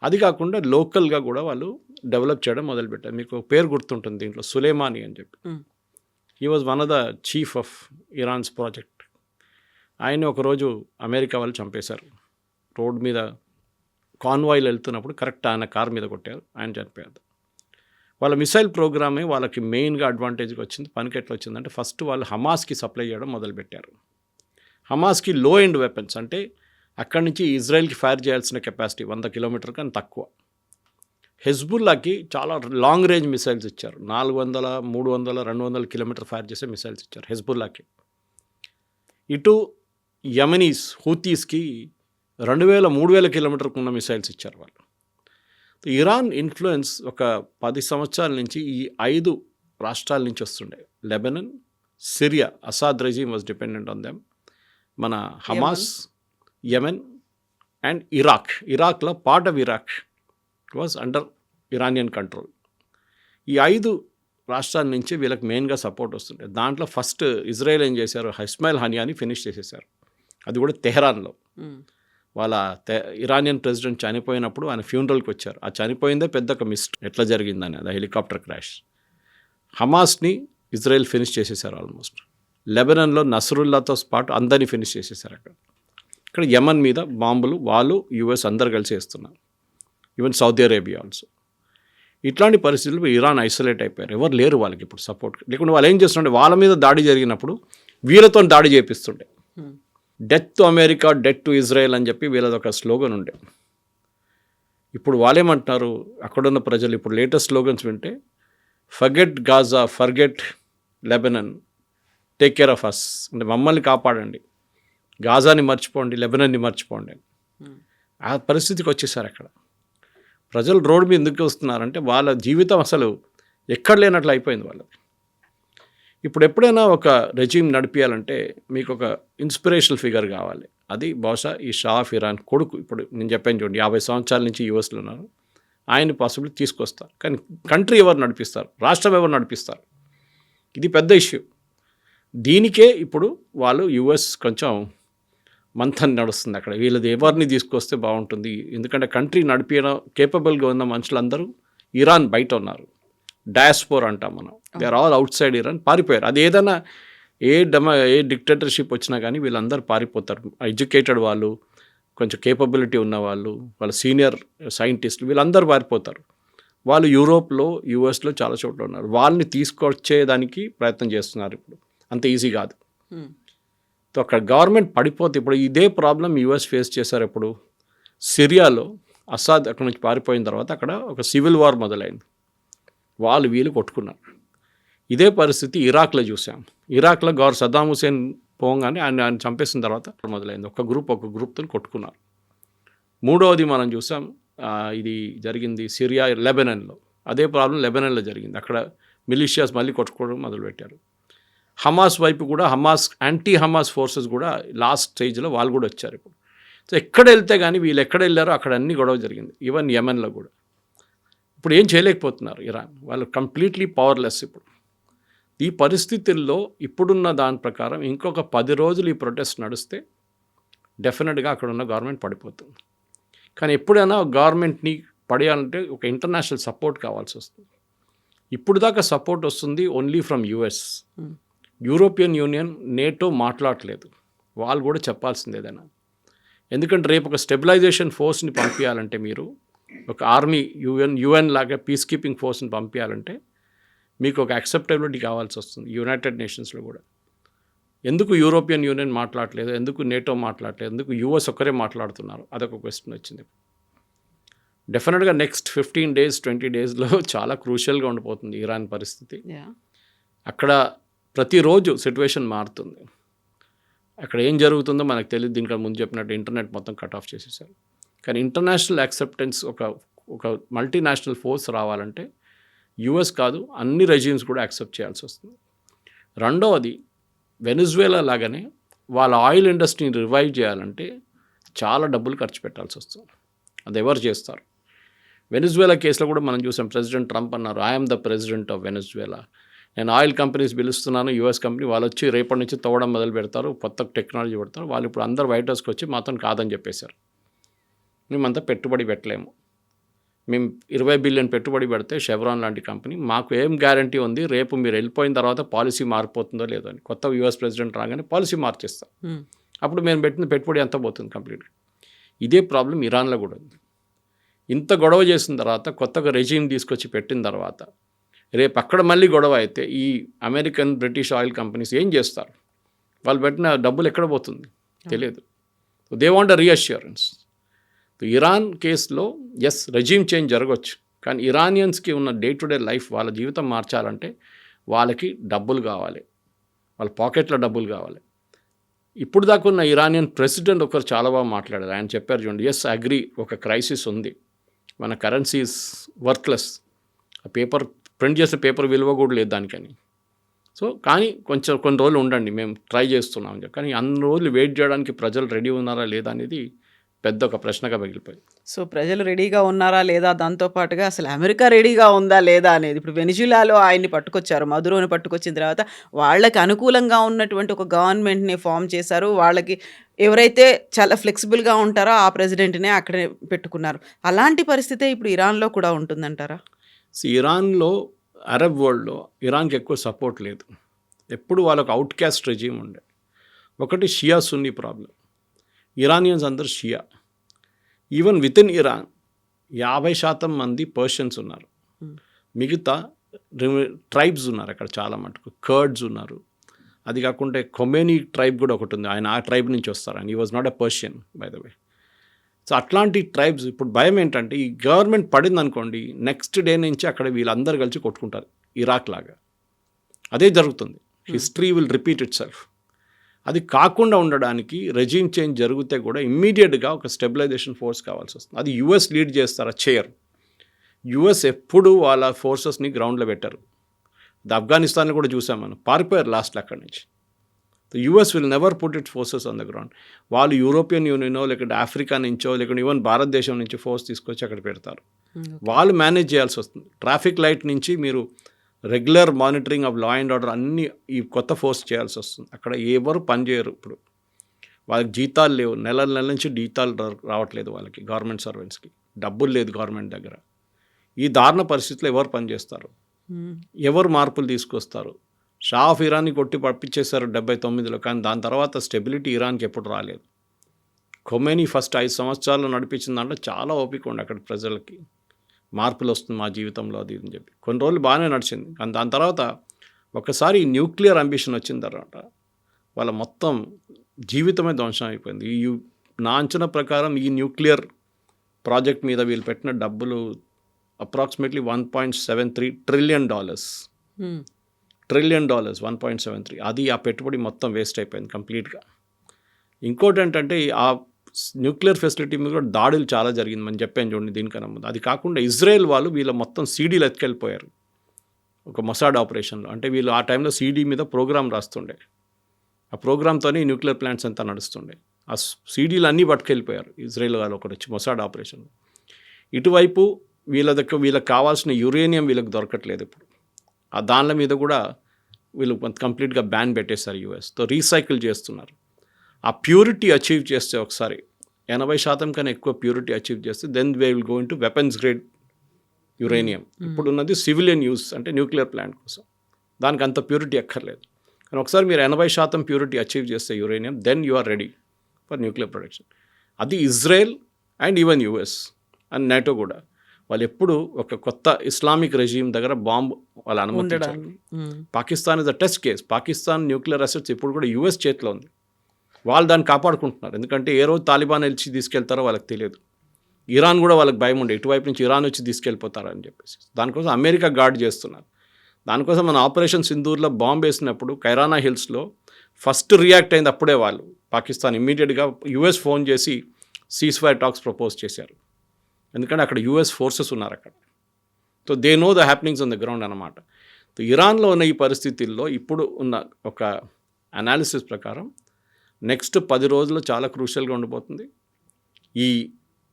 అది కాకుండా లోకల్గా కూడా వాళ్ళు డెవలప్ చేయడం మొదలుపెట్టారు. మీకు పేరు గుర్తుంటుంది దీంట్లో, సులేమానీ అని చెప్పి. He was one of the chief of Iran's project. ఆయన ఒకరోజు అమెరికా వాళ్ళు చంపేశారు. రోడ్ మీద కాన్వాయ్లు వెళ్తున్నప్పుడు కరెక్ట్ ఆయన కార్ మీద కొట్టారు, ఆయన చనిపోయారు. వాళ్ళ మిసైల్ ప్రోగ్రామే వాళ్ళకి మెయిన్గా అడ్వాంటేజ్గా వచ్చింది. పనికి ఎట్లా వచ్చిందంటే, ఫస్ట్ వాళ్ళు హమాస్కి సప్లై చేయడం మొదలుపెట్టారు. హమాస్కి లో ఎండ్ వెపన్స్, అంటే అక్కడి నుంచి ఇజ్రాయెల్కి ఫైర్ చేయాల్సిన కెపాసిటీ 100 కిలోమీటర్ కన్నా తక్కువ. హెజ్బుల్లాకి చాలా లాంగ్ రేంజ్ మిసైల్స్ ఇచ్చారు, 400, 300, 200 కిలోమీటర్ ఫైర్ చేసే మిసైల్స్ ఇచ్చారు హెజ్బుల్లాకి. ఇటు యమనీస్ హూతీస్కి 2,000-3,000 కిలోమీటర్కు ఉన్న మిసైల్స్ ఇచ్చారు వాళ్ళు. ఇరాన్ ఇన్ఫ్లుయెన్స్ ఒక 10 సంవత్సరాల నుంచి ఈ 5 రాష్ట్రాల నుంచి వస్తుండే. Lebanon, Syria, Assad regime was dependent on them. మన హమాస్, యెమెన్ అండ్ ఇరాక్. ఇరాక్లో part of Iraq was under Iranian control. ఈ 5 రాష్ట్రాల నుంచి వీళ్ళకి మెయిన్గా సపోర్ట్ వస్తుండే. దాంట్లో ఫస్ట్ ఇజ్రాయెల్ ఏం చేశారు, ఇస్మాయిల్ హనియాని ఫినిష్ చేసేసారు. అది కూడా తెహరాన్లో. వాళ్ళ ఇరానియన్ ప్రెసిడెంట్ చనిపోయినప్పుడు ఆయన ఫ్యూనరల్కి వచ్చారు. ఆ చనిపోయిందే పెద్ద ఒక మిస్టరీ, ఎట్లా జరిగిందని, అది హెలికాప్టర్ క్రాష్. హమాస్ని ఇజ్రాయెల్ ఫినిష్ చేసేసారు ఆల్మోస్ట్. లెబనన్లో నస్రుల్లాతో పాటు అందరినీ ఫినిష్ చేసేసారు అక్కడ. ఇక్కడ యమన్ మీద బాంబులు వాళ్ళు యుఎస్ అందరు కలిసి వేస్తున్నారు, ఈవెన్ సౌదీ అరేబియా ఆల్సో. ఇట్లాంటి పరిస్థితుల్లో ఇరాన్ ఐసోలేట్ అయిపోయారు, ఎవరు లేరు వాళ్ళకి ఇప్పుడు సపోర్ట్. లేకుంటే వాళ్ళు ఏం చేస్తుంటే, వాళ్ళ మీద దాడి జరిగినప్పుడు వీళ్ళతో దాడి చేపిస్తుండే. Death to America, death to Israel అని చెప్పి వీళ్ళది ఒక స్లోగన్ ఉండే. ఇప్పుడు వాళ్ళేమంటున్నారు అక్కడున్న ప్రజలు, ఇప్పుడు లేటెస్ట్ స్లోగన్స్ వింటే, forget Gaza, forget Lebanon, take care of us, అంటే మమ్మల్ని కాపాడండి, గాజాని మర్చిపోండి, లెబనన్ని మర్చిపోండి. ఆ పరిస్థితికి వచ్చేసారు అక్కడ. ప్రజలు రోడ్డు మీద ఎందుకు వస్తున్నారంటే వాళ్ళ జీవితం అసలు ఎక్కడ లేనట్లు అయిపోయింది వాళ్ళది. ఇప్పుడు ఎప్పుడైనా ఒక రెజీమ్ నడిపించాలంటే మీకు ఒక ఇన్స్పిరేషనల్ ఫిగర్ కావాలి. అది బహుశా ఈ షా ఆఫ్ ఇరాన్ కొడుకు. ఇప్పుడు నేను చెప్పాను చూడండి, 50 సంవత్సరాల నుంచి యూఎస్లో ఉన్నారు. ఆయన పాసిబిలిటీ తీసుకొస్తారు. కానీ కంట్రీ ఎవరు నడిపిస్తారు, రాష్ట్రం ఎవరు నడిపిస్తారు, ఇది పెద్ద ఇష్యూ. దీనికే ఇప్పుడు వాళ్ళు యూఎస్ కొంచెం మంథన్ నడుస్తుంది అక్కడ. వీళ్ళది ఎవరిని తీసుకొస్తే బాగుంటుంది, ఎందుకంటే కంట్రీ నడిపించడం కేపబుల్గా ఉన్న మనుషులందరూ ఇరాన్ బయట ఉన్నారు. డయాస్పోర్ అంటాం మనం. They are all outside Iran, పారిపోయారు. అది ఏదైనా ఏ డిక్టేటర్షిప్ వచ్చినా కానీ వీళ్ళందరూ పారిపోతారు. ఎడ్యుకేటెడ్ వాళ్ళు, కొంచెం కేపబిలిటీ ఉన్న వాళ్ళు, వాళ్ళ సీనియర్ సైంటిస్టులు, వీళ్ళందరూ పారిపోతారు. వాళ్ళు యూరోప్లో, యూఎస్లో చాలా చోట్ల ఉన్నారు. వాళ్ళని తీసుకొచ్చేదానికి ప్రయత్నం చేస్తున్నారు. ఇప్పుడు అంత ఈజీ కాదు. సో అక్కడ గవర్నమెంట్ పడిపోతే ఇప్పుడు ఇదే ప్రాబ్లం యూఎస్ ఫేస్ చేశారు. ఇప్పుడు సిరియాలో అసాద్ అక్కడ నుంచి పారిపోయిన తర్వాత అక్కడ ఒక సివిల్ వార్ మొదలైంది. వాళ్ళు వీళ్ళు కొట్టుకున్నారు. ఇదే పరిస్థితి ఇరాక్లో చూసాం. ఇరాక్లో సద్దాం హుసేన్ పోగానే ఆయన చంపేసిన తర్వాత మొదలైంది. ఒక గ్రూప్తో కొట్టుకున్నారు. మూడవది మనం చూసాం, ఇది జరిగింది సిరియా, లెబనాన్లో. అదే ప్రాబ్లం లెబనాన్లో జరిగింది. అక్కడ మిలిషియాస్ మళ్ళీ కొట్టుకోవడం మొదలుపెట్టారు. హమాస్ వైపు కూడా యాంటీ హమాస్ ఫోర్సెస్ కూడా లాస్ట్ స్టేజ్లో వాళ్ళు కూడా వచ్చారు ఇప్పుడు. సో ఎక్కడ వెళ్తే కానీ వీళ్ళు ఎక్కడ వెళ్ళారో అక్కడ అన్ని గొడవ జరిగింది. ఈవెన్ యెమెన్లో కూడా. ఇప్పుడు ఏం చేయలేకపోతున్నారు ఇరాన్, వాళ్ళు కంప్లీట్లీ పవర్లెస్. ఇప్పుడు ఈ పరిస్థితుల్లో ఇప్పుడున్న దాని ప్రకారం ఇంకొక 10 రోజులు ఈ ప్రొటెస్ట్ నడిస్తే డెఫినెట్గా అక్కడ ఉన్న గవర్నమెంట్ పడిపోతుంది. కానీ ఎప్పుడైనా గవర్నమెంట్ని పడేయాలంటే ఒక ఇంటర్నేషనల్ సపోర్ట్ కావాల్సి వస్తుంది. ఇప్పుడు దాకా సపోర్ట్ వస్తుంది only from US. European union, NATO మాట్లాడలేదు. వాళ్ళు కూడా చెప్పాల్సింది ఏదైనా. ఎందుకంటే రేపు ఒక స్టెబిలైజేషన్ ఫోర్స్ని పంపించాలంటే, మీరు ఒక ఆర్మీ యుఎన్ లాగా పీస్ కీపింగ్ ఫోర్స్ని పంపించాలంటే మీకు ఒక యాక్సెప్టబిలిటీ కావాల్సి వస్తుంది యునైటెడ్ నేషన్స్లో కూడా. ఎందుకు యూరోపియన్ యూనియన్ మాట్లాడలేదు, ఎందుకు నేటో మాట్లాడలేదు, ఎందుకు యూఎస్ ఒక్కరే మాట్లాడుతున్నారు, అదొక క్వశ్చన్ వచ్చింది. డెఫినెట్గా నెక్స్ట్ 15 days 20 daysలో చాలా క్రూషియల్గా ఉండిపోతుంది ఇరాన్ పరిస్థితి. అక్కడ ప్రతిరోజు సిచ్యువేషన్ మారుతుంది. అక్కడ ఏం జరుగుతుందో మనకు తెలియదు. దీనికన్నా ముందు చెప్పినట్టు ఇంటర్నెట్ మొత్తం కట్ ఆఫ్ చేసేసారు. కానీ ఇంటర్నేషనల్ యాక్సెప్టెన్స్, ఒక మల్టీనేషనల్ ఫోర్స్ రావాలంటే యుఎస్ కాదు, అన్ని రెజిమ్స్ కూడా యాక్సెప్ట్ చేయాల్సి వస్తుంది. రెండవది, వెనిజువేలా లాగానే వాళ్ళ ఆయిల్ ఇండస్ట్రీని రివైవ్ చేయాలంటే చాలా డబ్బులు ఖర్చు పెట్టాల్సి వస్తుంది. అది ఎవరు చేస్తారు? వెనిజువేలా కేసులో కూడా మనం చూసాం. ప్రెసిడెంట్ ట్రంప్ అన్నారు, I'm the president of Venezuela, నేను ఆయిల్ కంపెనీస్ పిలుస్తున్నాను, యుఎస్ కంపెనీ. వాళ్ళు వచ్చి రేపటి నుంచి తవ్వడం మొదలు పెడతారు, కొత్త టెక్నాలజీ పెడతారు. వాళ్ళు ఇప్పుడు అందరు వైట్ హౌస్కి వచ్చి మాతో కాదని చెప్పేశారు. మేమంతా పెట్టుబడి పెట్టలేము, మేము 20 బిలియన్ పెట్టుబడి పెడితే షెవ్రాన్ లాంటి కంపెనీ, మాకు ఏం గ్యారంటీ ఉంది రేపు మీరు వెళ్ళిపోయిన తర్వాత పాలసీ మారిపోతుందో లేదో అని. కొత్త యుఎస్ ప్రెసిడెంట్ రాగానే పాలసీ మార్చేస్తాం, అప్పుడు మేము పెట్టిన పెట్టుబడి ఎంత పోతుంది కంప్లీట్గా. ఇదే ప్రాబ్లం ఇరాన్లో కూడా ఉంది. ఇంత గొడవ చేసిన తర్వాత, కొత్తగా రెజీమ్ తీసుకొచ్చి పెట్టిన తర్వాత, రేపు అక్కడ మళ్ళీ గొడవ అయితే ఈ అమెరికన్, బ్రిటిష్ ఆయిల్ కంపెనీస్ ఏం చేస్తారు? వాళ్ళు పెట్టిన డబ్బులు ఎక్కడ పోతుంది తెలియదు. They want a reassurance. Iran కేసులో ఎస్, రెజీమ్ చేంజ్ జరగవచ్చు, కానీ ఇరానియన్స్కి ఉన్న డే టు డే లైఫ్, వాళ్ళ జీవితం మార్చాలంటే వాళ్ళకి డబ్బులు కావాలి, వాళ్ళ పాకెట్లో డబ్బులు కావాలి. ఇప్పుడు దాకా ఉన్న ఇరానియన్ ప్రెసిడెంట్ ఒకరు చాలా బాగా మాట్లాడారు. ఆయన చెప్పారు చూడండి, ఎస్ అగ్రీ, ఒక క్రైసిస్ ఉంది, మన కరెన్సీ ఈజ్ వర్త్లెస్, ఆ పేపర్ ప్రింట్ చేసే పేపర్ విలువ కూడా లేదు దానికని. సో కానీ కొన్ని రోజులు ఉండండి, మేము ట్రై చేస్తున్నాం అని చెప్పి. కానీ అన్ని రోజులు వెయిట్ చేయడానికి ప్రజలు రెడీ ఉన్నారా లేదా అనేది పెద్ద ఒక ప్రశ్నగా మిగిలిపోయింది. సో ప్రజలు రెడీగా ఉన్నారా లేదా, దాంతోపాటుగా అసలు అమెరికా రెడీగా ఉందా లేదా అనేది. ఇప్పుడు వెనిజులాలో ఆయన్ని పట్టుకొచ్చారు, మదురోని పట్టుకొచ్చిన తర్వాత వాళ్ళకి అనుకూలంగా ఉన్నటువంటి ఒక గవర్నమెంట్ని ఫామ్ చేశారు. వాళ్ళకి ఎవరైతే చాలా ఫ్లెక్సిబుల్గా ఉంటారో ఆ ప్రెసిడెంట్నే అక్కడే పెట్టుకున్నారు. అలాంటి పరిస్థితే ఇప్పుడు ఇరాన్లో కూడా ఉంటుందంటారా? ఇరాన్లో, అరబ్ వరల్డ్లో ఇరాన్కి ఎక్కువ సపోర్ట్ లేదు. ఎప్పుడు వాళ్ళకు అవుట్ క్యాస్ట్ రెజీమ్ ఉండే. ఒకటి షియా సున్నీ ప్రాబ్లం. ఇరానియన్స్ అందరూ షియా. ఈవెన్ విత్ ఇన్ ఇరాన్ 50% మంది పర్షియన్స్ ఉన్నారు. మిగతా ట్రైబ్స్ ఉన్నారు అక్కడ చాలా మటుకు. కర్డ్స్ ఉన్నారు. అది కాకుండా కొమేనీ ట్రైబ్ కూడా ఒకటి ఉంది, ఆయన ఆ ట్రైబ్ నుంచి వస్తారు. ఆయన ఈ was not a Persian by the way. So అట్లాంటి ట్రైబ్స్. ఇప్పుడు భయం ఏంటంటే, ఈ గవర్నమెంట్ పడింది అనుకోండి, నెక్స్ట్ డే నుంచి అక్కడ వీళ్ళందరూ కలిసి కొట్టుకుంటారు, ఇరాక్ లాగా. అదే జరుగుతుంది. History will repeat it self. అది కాకుండా ఉండడానికి రెజీమ్ చేంజ్ జరిగితే కూడా ఇమ్మీడియట్గా ఒక స్టెబిలైజేషన్ ఫోర్స్ కావాల్సి వస్తుంది. అది యుఎస్ లీడ్ చేస్తారా? చేయరు. యుఎస్ ఎప్పుడు వాళ్ళ ఫోర్సెస్ని గ్రౌండ్లో పెట్టారు. అది ఆఫ్ఘనిస్తాన్లో కూడా చూసాం మనం, పారిపోయారు లాస్ట్లో అక్కడి నుంచి. US will never put it forces on the ground. వాళ్ళు యూరోపియన్ యూనియనో లేకుంటే ఆఫ్రికా నుంచో లేకుంటే ఈవెన్ భారతదేశం నుంచి ఫోర్స్ తీసుకొచ్చి అక్కడ పెడతారు. వాళ్ళు మేనేజ్ చేయాల్సి వస్తుంది. ట్రాఫిక్ లైట్ నుంచి మీరు regular monitoring of law and order అన్నీ ఈ కొత్త ఫోర్స్ చేయాల్సి వస్తుంది. అక్కడ ఎవరు పనిచేయరు. ఇప్పుడు వాళ్ళకి జీతాలు లేవు, నెల నుంచి జీతాలు రావట్లేదు వాళ్ళకి, గవర్నమెంట్ సర్వెంట్స్కి డబ్బులు లేదు గవర్నమెంట్ దగ్గర. ఈ దారుణ పరిస్థితుల్లో ఎవరు పనిచేస్తారు? ఎవరు మార్పులు తీసుకొస్తారు? షా ఆఫ్ ఇరాన్ని కొట్టి పంపించేశారు 79లో, కానీ దాని తర్వాత స్టెబిలిటీ ఇరాన్కి ఎప్పుడు రాలేదు. ఖొమేనీ ఫస్ట్ 5 సంవత్సరాలు నడిపించిన దాంట్లో చాలా ఓపిక ఉండి అక్కడ ప్రజలకి మార్పులు వస్తుంది మా జీవితంలో అది అని చెప్పి కొన్ని రోజులు బాగానే నడిచింది. కానీ దాని తర్వాత ఒకసారి న్యూక్లియర్ అంబిషన్ వచ్చిన తర్వాత వాళ్ళ మొత్తం జీవితమే ధ్వంసం అయిపోయింది. నా అంచనా ప్రకారం ఈ న్యూక్లియర్ ప్రాజెక్ట్ మీద వీళ్ళు పెట్టిన డబ్బులు అప్రాక్సిమేట్లీ $1.73 ట్రిలియన్. $1.73 ట్రిలియన్. అది ఆ పెట్టుబడి మొత్తం వేస్ట్ అయిపోయింది కంప్లీట్గా. ఇంకోటి ఏంటంటే ఆ న్యూక్లియర్ ఫెసిలిటీ మీద కూడా దాడులు చాలా జరిగింది, మనం చెప్పాను చూడండి దీనికన్నా ముందు. అది కాకుండా ఇజ్రాయెల్ వాళ్ళు వీళ్ళ మొత్తం సీడీలు ఎత్తుకెళ్ళిపోయారు ఒక మొసాడ్ ఆపరేషన్లో. అంటే వీళ్ళు ఆ టైంలో సీడీ మీద ప్రోగ్రామ్ రాస్తుండే, ఆ ప్రోగ్రామ్తోనే న్యూక్లియర్ ప్లాంట్స్ అంతా నడుస్తుండే. ఆ సీడీలు అన్నీ పట్టుకెళ్ళిపోయారు ఇజ్రాయెల్ వాళ్ళు ఒకటి వచ్చి మొసాడ్ ఆపరేషన్. ఇటువైపు వీళ్ళకి కావాల్సిన యురేనియం వీళ్ళకి దొరకట్లేదు ఇప్పుడు. ఆ దానిల మీద కూడా వీళ్ళు కంప్లీట్గా బ్యాన్ పెట్టేశారు యూఎస్తో. రీసైకిల్ చేస్తున్నారు. ఆ ప్యూరిటీ అచీవ్ చేస్తే ఒకసారి 80% కన్నా ఎక్కువ ప్యూరిటీ అచీవ్ చేస్తే then they will go into weapons grade uranium. ఇప్పుడు ఉన్నది సివిలియన్ యూస్ అంటే న్యూక్లియర్ ప్లాంట్ కోసం, దానికి అంత ప్యూరిటీ ఎక్కర్లేదు. కానీ ఒకసారి మీరు 80% ప్యూరిటీ అచీవ్ చేస్తే uranium, then you are ready for nuclear production. అది Israel and even US and NATO కూడా వాళ్ళు ఎప్పుడు ఒక కొత్త ఇస్లామిక్ రెజీమ్ దగ్గర బాంబు వాళ్ళు అనుమతించారు. Pakistan is a test case. Pakistan nuclear assets ఇప్పుడు కూడా యుఎస్ చేతిలో ఉంది. వాళ్ళు దాన్ని కాపాడుకుంటున్నారు. ఎందుకంటే ఏ రోజు తాలిబాన్ వచ్చి తీసుకెళ్తారో వాళ్ళకి తెలియదు. ఇరాన్ కూడా వాళ్ళకి భయం ఉండే, ఇటువైపు నుంచి ఇరాన్ వచ్చి తీసుకెళ్ళిపోతారని చెప్పేసి. దానికోసం అమెరికా గార్డ్ చేస్తున్నారు. దానికోసం మన ఆపరేషన్ సింధూర్లో బాంబు వేసినప్పుడు కైరానా హిల్స్లో ఫస్ట్ రియాక్ట్ అయింది అప్పుడే వాళ్ళు. పాకిస్తాన్ ఇమ్మీడియట్గా యుఎస్ ఫోన్ చేసి సీజ్ ఫైర్ టాక్స్ ప్రపోజ్ చేశారు. ఎందుకంటే అక్కడ యుఎస్ ఫోర్సెస్ ఉన్నారు అక్కడ. So they know the happenings on the ground అన్నమాట. సో ఇరాన్లో ఉన్న ఈ పరిస్థితుల్లో ఇప్పుడు ఉన్న ఒక అనాలిసిస్ ప్రకారం నెక్స్ట్ 10 రోజులు చాలా క్రూషియల్గా ఉండిపోతుంది. ఈ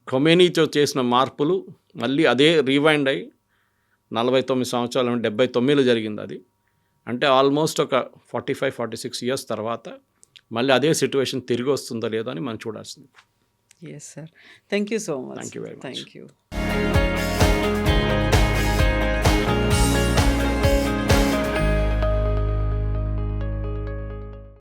ఖొమేనీతో చేసిన మార్పులు మళ్ళీ అదే రీవైండ్ అయ్యి 49 సంవత్సరాలు 79లో జరిగింది అది. అంటే ఆల్మోస్ట్ ఒక 45-46 ఇయర్స్ తర్వాత మళ్ళీ అదే సిచ్యువేషన్ తిరిగి వస్తుందో లేదో అని మనం చూడాల్సింది. Yes sir, thank you so much. Thank you very much. Thank you.